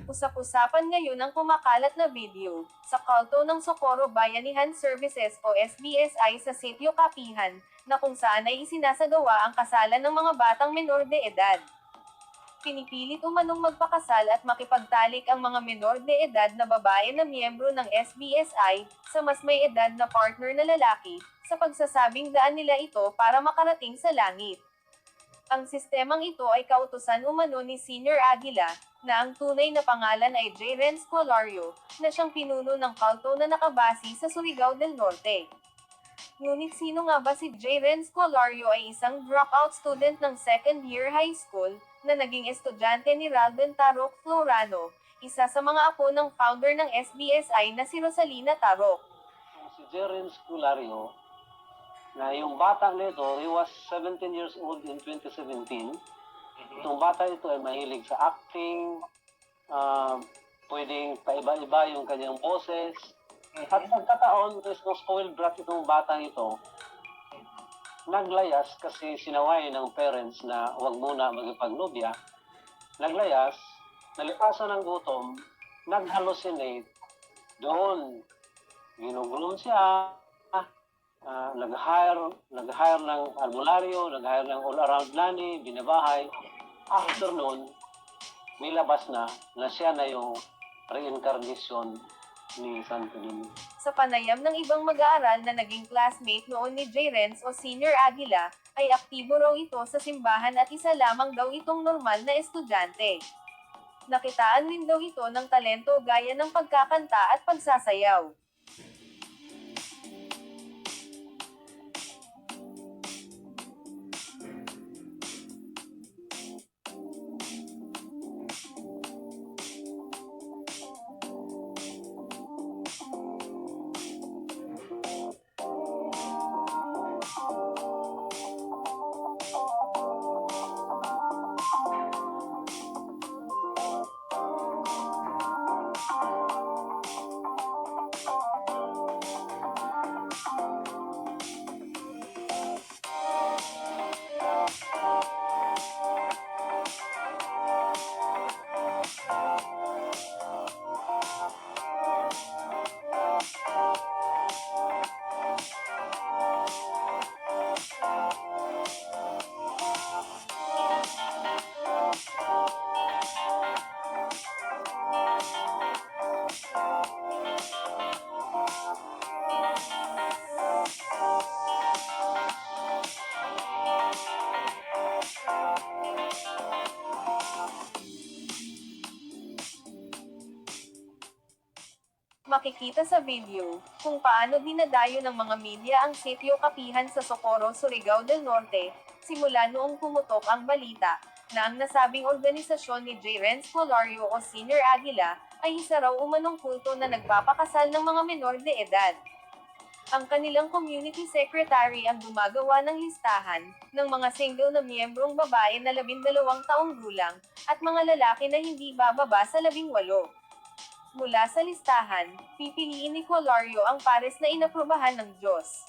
Usap-usapan ngayon ang kumakalat na video sa kalto ng Socorro Bayanihan Services o SBSI sa Sitio Kapihan, na kung saan ay isinasagawa ang kasalan ng mga batang menor de edad. Pinipilit umanong magpakasal at makipagtalik ang mga menor de edad na babae na miyembro ng SBSI, sa mas may edad na partner na lalaki, sa pagsasabing daan nila ito para makarating sa langit. Ang sistemang ito ay kautusan umano ni Senior Aguila, na ang tunay na pangalan ay J. Renz Colario, na siyang pinuno ng kalto na nakabase sa Surigao del Norte. Ngunit sino nga ba si J. Renz Colario ay isang dropout student ng second year high school, na naging estudyante ni Ralden Tarok Florano, isa sa mga apo ng founder ng SBSI na si Rosalina Tarok. Si J. Renz Colario, na yung bata nito, he was 17 years old in 2017. Itong bata ito ay mahilig sa acting, pwedeng paiba-iba yung kanyang boses. At nagkataon, is no spoiled brat itong bata ito, naglayas kasi sinaway ng parents na huwag muna magpagnobya. Naglayas, nalipasan ng gutom, nag-hallucinate, doon, ginugulo siya, nag-hire ng albularyo, nag-hire ng all-around nanny, binabahay. After noon, nilabas na siya na yung reincarnation ni Santo Niño. Sa panayam ng ibang mag-aaral na naging classmate noon ni J. Renz o Senior Aguila, ay aktibo raw ito sa simbahan at isa lamang daw itong normal na estudyante. Nakitaan din daw ito ng talento gaya ng pagkakanta at pagsasayaw. Makikita sa video kung paano dinadayo ng mga media ang Sitio Kapihan sa Socorro, Surigao del Norte, simula noong pumutok ang balita na ang nasabing organisasyon ni J. Renz Colario o Senior Aguila ay isa raw umanong kulto na nagpapakasal ng mga menor de edad. Ang kanilang community secretary ang gumagawa ng listahan ng mga single na miyembrong babae na 12 taong gulang at mga lalaki na hindi bababa sa 18. Mula sa listahan, pipiliin ni Colario ang pares na inaprubahan ng Diyos.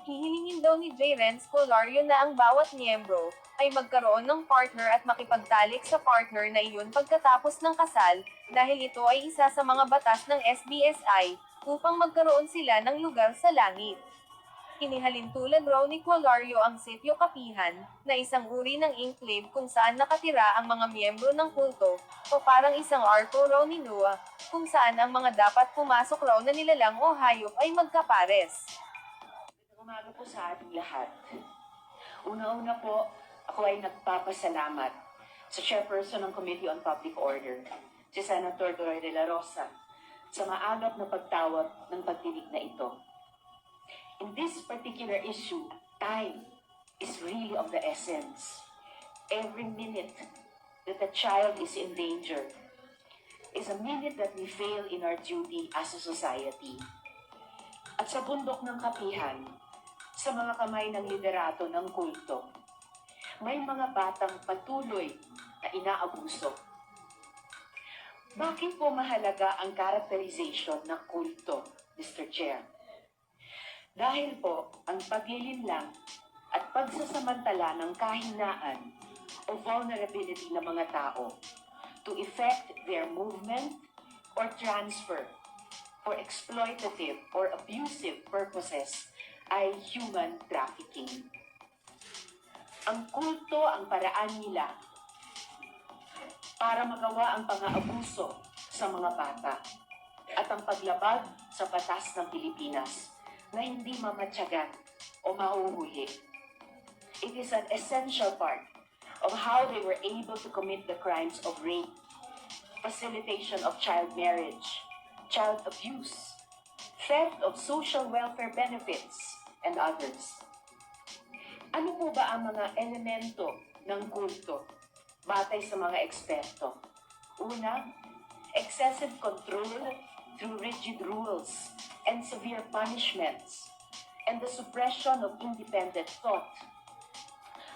Hihilingin daw ni J. Renz Colario na ang bawat miyembro ay magkaroon ng partner at makipagtalik sa partner na iyon pagkatapos ng kasal, dahil ito ay isa sa mga batas ng SBSI, upang magkaroon sila ng lugar sa langit. Inihalintulad raw ni Colario ang Sitio Kapihan, na isang uri ng enclave kung saan nakatira ang mga miyembro ng kulto, o parang isang arko raw ni Noah, kung saan ang mga dapat pumasok raw na nilalang o hayop ay magkapares. Umaga po sa ating lahat. Una-una po, ako ay nagpapasalamat sa chairperson ng Committee on Public Order, si Senator Doray de la Rosa, sa maagap na pagtawag ng pagdinig na ito. In this particular issue, time is really of the essence. Every minute that a child is in danger is a minute that we fail in our duty as a society. At sa bundok ng Kapihan, sa mga kamay ng liderato ng kulto, may mga batang patuloy na inaabuso. Bakit po mahalaga ang characterization ng kulto, Mr. Chair? Dahil po, ang paglilinlang at pagsasamantala ng kahinaan o vulnerability ng mga tao to effect their movement or transfer for exploitative or abusive purposes ay human trafficking. Ang kulto ang paraan nila para magawa ang pang-aabuso sa mga bata at ang paglabag sa batas ng Pilipinas na hindi mamatyagan o mahuhuli. It is an essential part of how they were able to commit the crimes of rape, facilitation of child marriage, child abuse, theft of social welfare benefits, and others. Ano po ba ang mga elemento ng kulto batay sa mga eksperto? Una, excessive control through rigid rules and severe punishments, and the suppression of independent thought.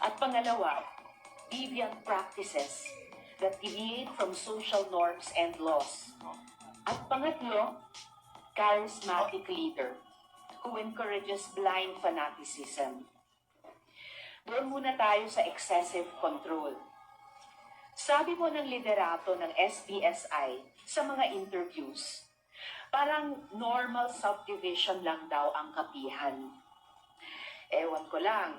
At pangalawa, deviant practices that deviate from social norms and laws. At pangatlo, charismatic leader who encourages blind fanaticism. Doon muna tayo sa excessive control. Sabi mo ng liderato ng SBSI sa mga interviews, parang normal subdivision lang daw ang kapihan. Ewan ko lang,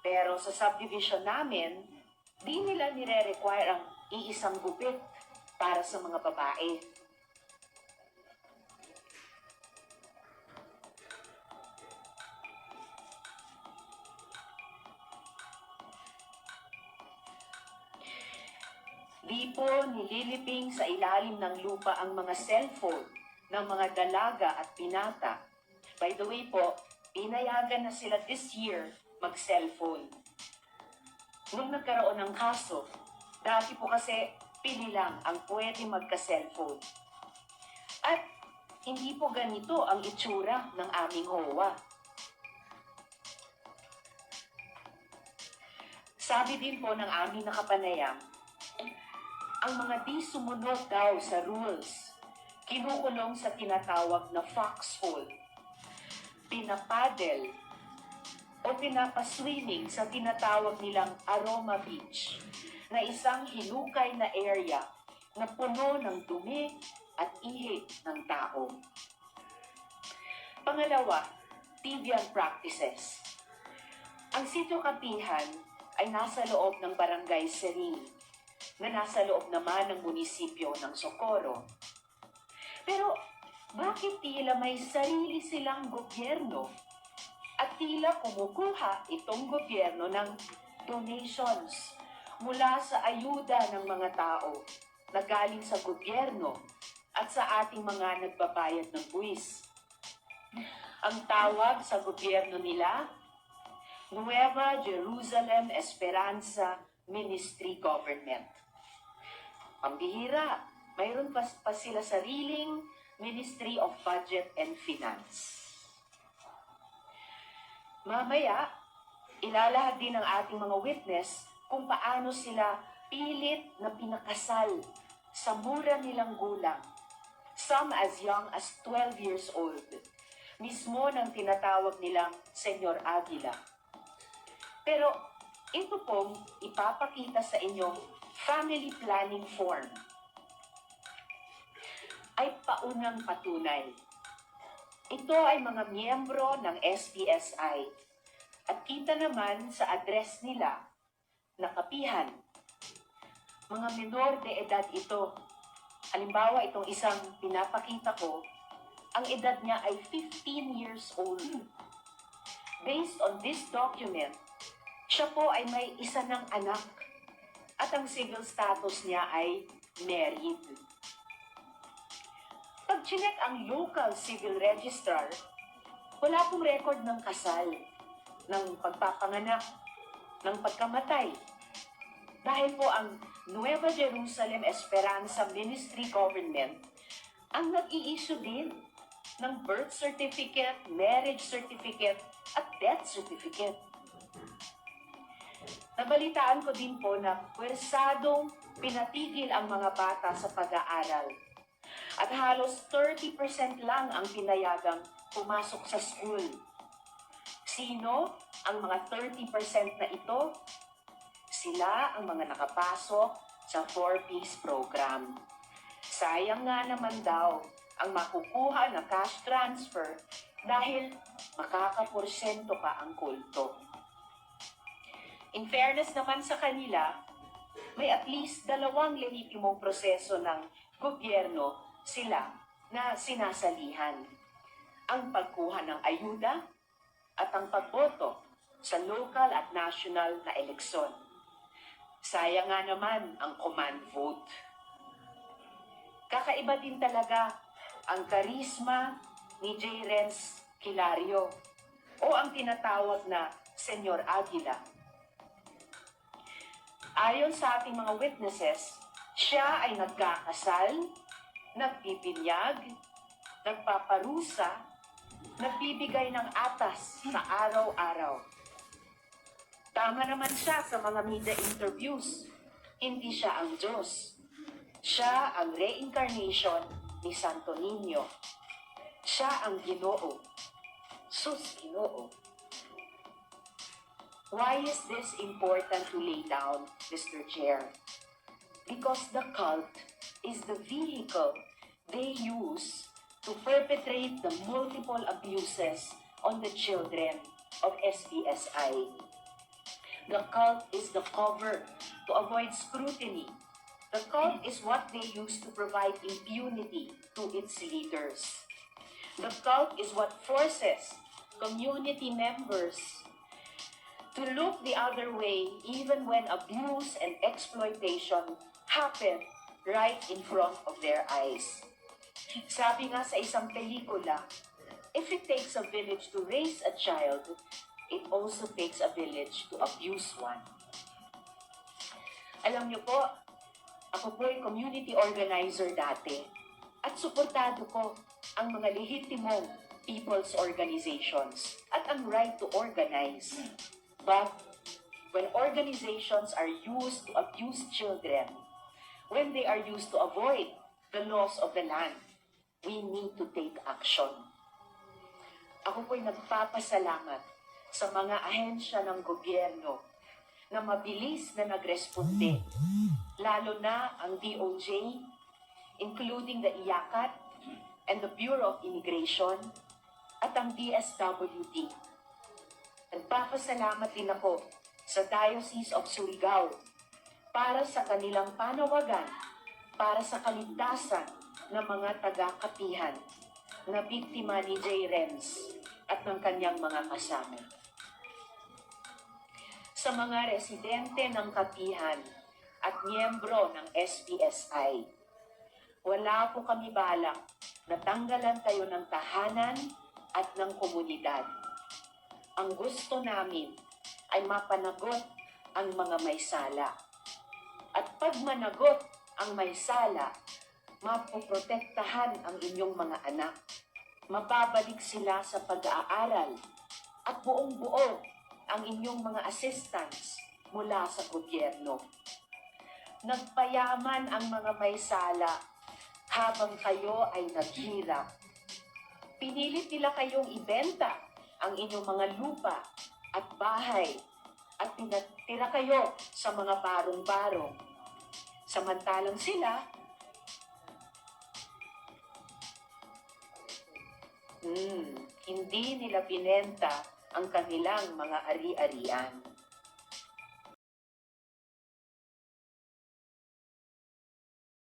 pero sa subdivision namin, di nila nire-require ang iisang gupit para sa mga babae. Di po nililibing sa ilalim ng lupa ang mga cellphone ng mga dalaga at binata. By the way po, pinayagan na sila this year mag-cellphone. Nung nagkaroon ng kaso, dati po kasi pili lang ang pwede magka-cellphone. At hindi po ganito ang itsura ng aming HOA. Sabi din po ng aming nakapanayam, ang mga di sumunod daw sa rules, kinukulong sa tinatawag na foxhole, pinapadel, o pinapaswimming sa tinatawag nilang Aroma Beach, na isang hinukay na area na puno ng dumi at ihi ng tao. Pangalawa, deviant practices. Ang sitio Kapihan ay nasa loob ng Barangay Sering, na nasa loob naman ng munisipyo ng Socorro. Pero bakit tila may sarili silang gobyerno at tila kumukuha itong gobyerno ng donations mula sa ayuda ng mga tao na galing sa gobyerno at sa ating mga nagbabayad ng buwis? Ang tawag sa gobyerno nila, Nueva Jerusalem Esperanza Ministry Government. Pambihira, mayroon pa sila sariling Ministry of Budget and Finance. Mamaya, ilalahad din ng ating mga witness kung paano sila pilit na pinakasal sa mura nilang gulang, some as young as 12 years old, mismo ng tinatawag nilang Senyor Aguila. Pero ito pong ipapakita sa inyong family planning form ay paunang patunay. Ito ay mga miyembro ng SBSI at kita naman sa address nila na Kapihan. Mga menor de edad ito. Halimbawa, itong isang pinapakita ko, ang edad niya ay 15 years old. Based on this document, siya po ay may isa ng anak at ang civil status niya ay married. Pag chinek ang local civil registrar, wala pong record ng kasal, ng pagpapanganak, ng pagkamatay. Dahil po ang Nueva Jerusalem Esperanza Ministry Government ang nag-i-issue din ng birth certificate, marriage certificate, at death certificate. Nabalitaan ko din po na pwersadong pinatigil ang mga bata sa pag-aaral. At halos 30% lang ang pinayagang pumasok sa school. Sino ang mga 30% na ito? Sila ang mga nakapasok sa 4-piece program. Sayang nga naman daw ang makukuha na cash transfer dahil makakaporsyento pa ang kulto. In fairness naman sa kanila, may at least 2 lehitimong proseso ng gobyerno sila na sinasalihan. Ang pagkuha ng ayuda at ang pagboto sa local at national na eleksyon. Sayang nga naman ang command vote. Kakaiba din talaga ang karisma ni J. Renz Kilario o ang tinatawag na Senyor Aguila. Ayon sa ating mga witnesses, siya ay nagkakasal, nagbibinyag, nagpaparusa, nagbibigay ng atas sa araw-araw. Tama naman siya sa mga media interviews. Hindi siya ang Diyos. Siya ang reincarnation ni Santo Niño. Siya ang Ginoo. Sus Ginoo. Why is this important to lay down, Mr. Chair? Because the cult is the vehicle they use to perpetrate the multiple abuses on the children of SBSI. The cult is the cover to avoid scrutiny. The cult is what they use to provide impunity to its leaders. The cult is what forces community members to look the other way even when abuse and exploitation happen right in front of their eyes. Sabi nga sa isang pelikula, if it takes a village to raise a child, it also takes a village to abuse one. Alam niyo po, ako po ay community organizer dati at suportado ko ang mga lehitimong people's organizations at ang right to organize. But when organizations are used to abuse children, when they are used to avoid the laws of the land, we need to take action. Ako po'y nagpapasalamat sa mga ahensya ng gobyerno na mabilis na nagresponde, lalo na ang DOJ, including the IACAT and the Bureau of Immigration at ang DSWD. Nagpapasalamat din ako sa Diocese of Surigao para sa kanilang panawagan para sa kaligtasan ng mga taga-Kapihan na biktima ni J. Renz at ng kanyang mga kasama. Sa mga residente ng Kapihan at miyembro ng SBSI, wala po kami balak na tanggalan kayo ng tahanan at ng komunidad. Ang gusto namin ay mapanagot ang mga may sala. At pag managot ang may sala, mapoprotektahan ang inyong mga anak. Mababalik sila sa pag-aaral at buong-buo ang inyong mga assistants mula sa gobyerno. Nagpayaman ang mga may sala habang kayo ay naghirap. Pinilit nila kayong ibenta ang inyong mga lupa at bahay at pinatira kayo sa mga barong-barong. Samantalang sila, hindi nila binenta ang kanilang mga ari-arian.